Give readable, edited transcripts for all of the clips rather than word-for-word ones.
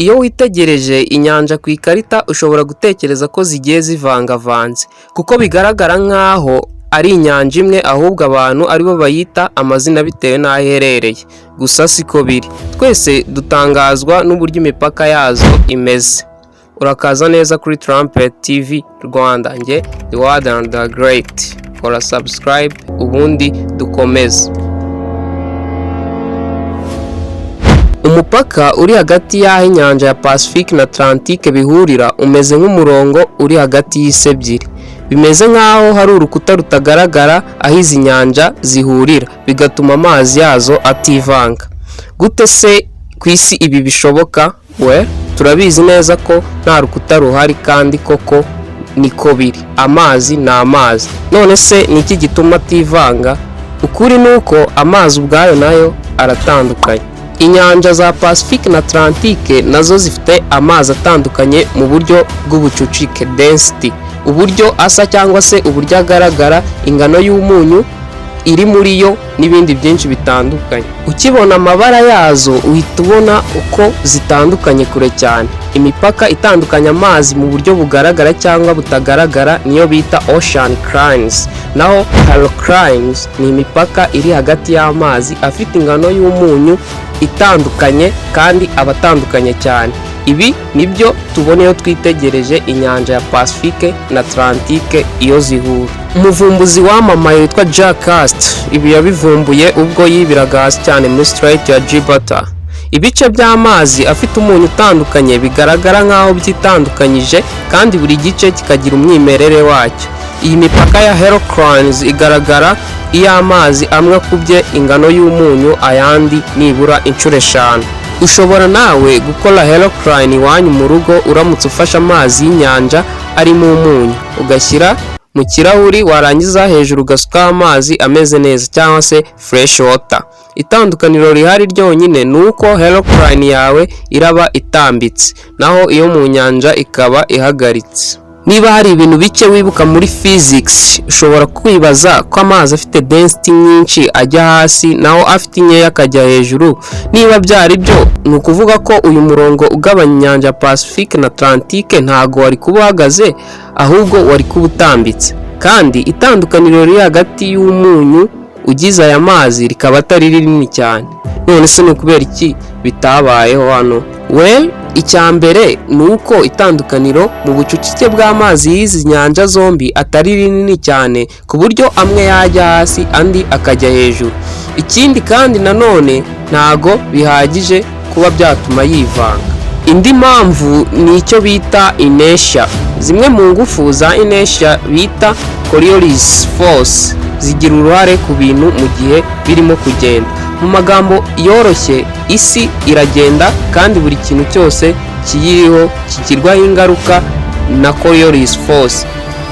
Iyo witegereje inyanja ku ikarita ushobora gutekereza ko zigiye zivangavanze kuko bigaragara nk'aho ari inyanja imwe ahubwo abantu aribo bayita amazina bitewe n'aho iherereye. Gusa siko biri. Twese dutangazwa n'uburyo imipaka yazo imeze. Urakaza neza kuri Trumpet TV Rwanda, nge The Word and the Great. Kora subscribe ubundi dukomeze. Umupaka uri hagati y'aho inyanja ya Pacifique na Atlantique bihurira umeze nk'umurongo uri hagati y'isi ebyiri. Bimeze nk'aho hari urukuta rutagaragara aho izi nyanja zihurira, bigatuma amazi yazo ativanga. Gute se ku isi ibi bishoboka? Turabizi neza ko nta rukuta ruhari kandi koko niko biri. Amazi ni amazi. None se ni iki gituma ativanga? Ukuri ni uko amazi ubwayo nayo aratandukanye. Inyanja za Pacifique na Atlantique nazo zifite amazi atandukanye mu buryo bw'ubucucike, density, uburyo asa cyangwa se uburyo agaragara, ingano y'umunyu iri muri yo n'ibindi byinshi bitandukanye. Ukibona amabara yazo uhita ubona uko zitandukanye kure cyane. Imipaka itandukanya amazi mu buryo bugaragara cyangwa butagaragara niyo bita ocean lines, naho hydrolines ni imipaka iri hagati y'amazi afite ingano y'umunyu itandukanye kandi abatandukanye cyane. Ibi nibyo tubona iyo twitegereje inyanja ya Pacifique na Atlantique iyo zihura. Umuvumbuzi wamamaye witwa Jack Cast ibi yabivumbuye ubwo yibiraga hasi cyane muri Strait ya Gibraltar. Ibice by'amazi afite umunyu utandukanye bigaragara nk'aho byitandukanyije kandi buri gice kikagira umwimerere wacyo. Iyi mipaka ya hydrolines igaragara iyo amazi amwe akubye ingano y'umunyu ayandi nibura inshuro 5. Ushobora nawe gukora hydroline iwanyu mu rugo uramutse ufashe amazi y'inyanja arimo umunyu ugashyira mu kirahuri, warangiza hejuru ugasukaho amazi ameze neza cyangwa se fresh water. Itandukaniro rihari ryonyine ni uko hydroline yawe iraba itambitse naho iyo mu nyanja ikaba ihagaritse. Niba hari ibintu bike wibuka muri physics, ushobora kwibaza ko amazi afite density nyinshi ajya hasi naho afite inkeya akajya hejuru. Niba byari byo, ni ukuvuga ko uyu murongo ugabanya inyanja ya Pacifique na Atlantique ntago wari kuba uhagaze ahubwo wari kuba utambitse, kandi itandukaniro riri hagati y'umunyu ugize aya mazi rikaba atari rinini cyane. None se ni ukubera iki bitabayeho hano? Icyambere ni uko itandukaniro mu bucucike bw'amazi y'izi nyanja zombi atari rinini cyane ku buryo amwe yajya hasi andi akajya hejuru. Ikindi kandi nanone ntago bihagije kuba byatuma yivanga. Indi mpamvu ni icyo bita inertia. Zimwe mu ngufu za inertia bita Coriolis force zigira uruhare ku bintu mu gihe birimo kugenda. Mu magambo yoroshye, isi iragenda kandi buri kintu cyose kiyiriho kigirwaho ingaruka na Coriolis force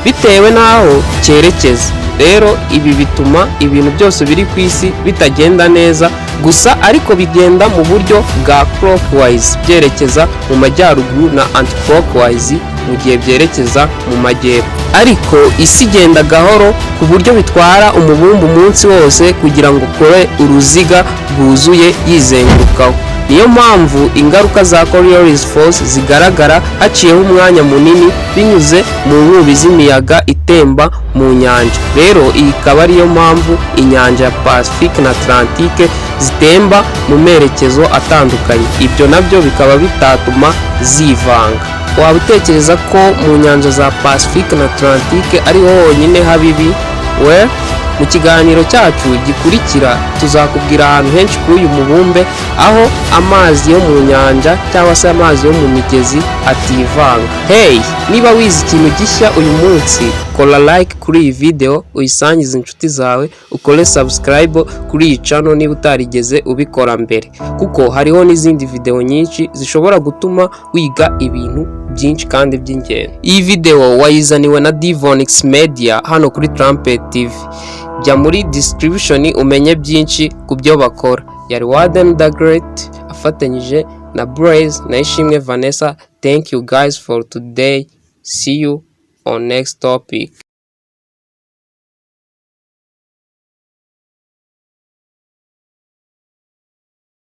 bitewe n'aho cyerekeza. Rero ibi bituma ibintu byose biri ku isi bitagenda neza, gusa ariko bigenda mu buryo bwa clockwise byerekeza mu majyaruguru na anti-clockwise mu gihe byerekeza mu majyepfo. Ariko isi igenda gahoro ku buryo bitwara umubumbe umunsi wose kugira ngo ukore uruziga rwuzuye yizengurukaho. Niyo mpamvu ingaruka za Coriolis force zigaragara haciyeho umwanya munini binyuze mu nkubi z'imiyaga itemba mu nyanja. Rero iyi ikaba ariyo mpamvu inyanja ya Pacifique na Atlantique zitemba mu merekezo atandukanye. Ibyo nabyo bikaba bitatuma zivanga. Waba utekereza ko mu nyanja za Pacifique na Atlantique ariho honyine habibi? Mu kiganiro cyacu gikurikira tuzakubwira ahantu henshi kuri uyu mubumbe aho amazi yo mu nyanja cyangwa se amazi yo mu migezi ativanga. Niba wize ikintu gishya uyu munsi, kora like kuri iyi video, uyisangize inshuti zawe, ukore subscribe kuri iyi channel niba utarigeze ubikora mbere, kuko hariho n'izindi video nyinshi zishobora gutuma wiga ibintu byinshi kandi by'ingenzi. Iyi video wayizaniwe na Divonix Media hano kuri Trumpet TV. Jya muri description umenye byinshi ku byo bakora. Yari Word and the Great afatanyije na Blaze na Ishimwe Vanessa. Thank you guys for today. See you on next topic.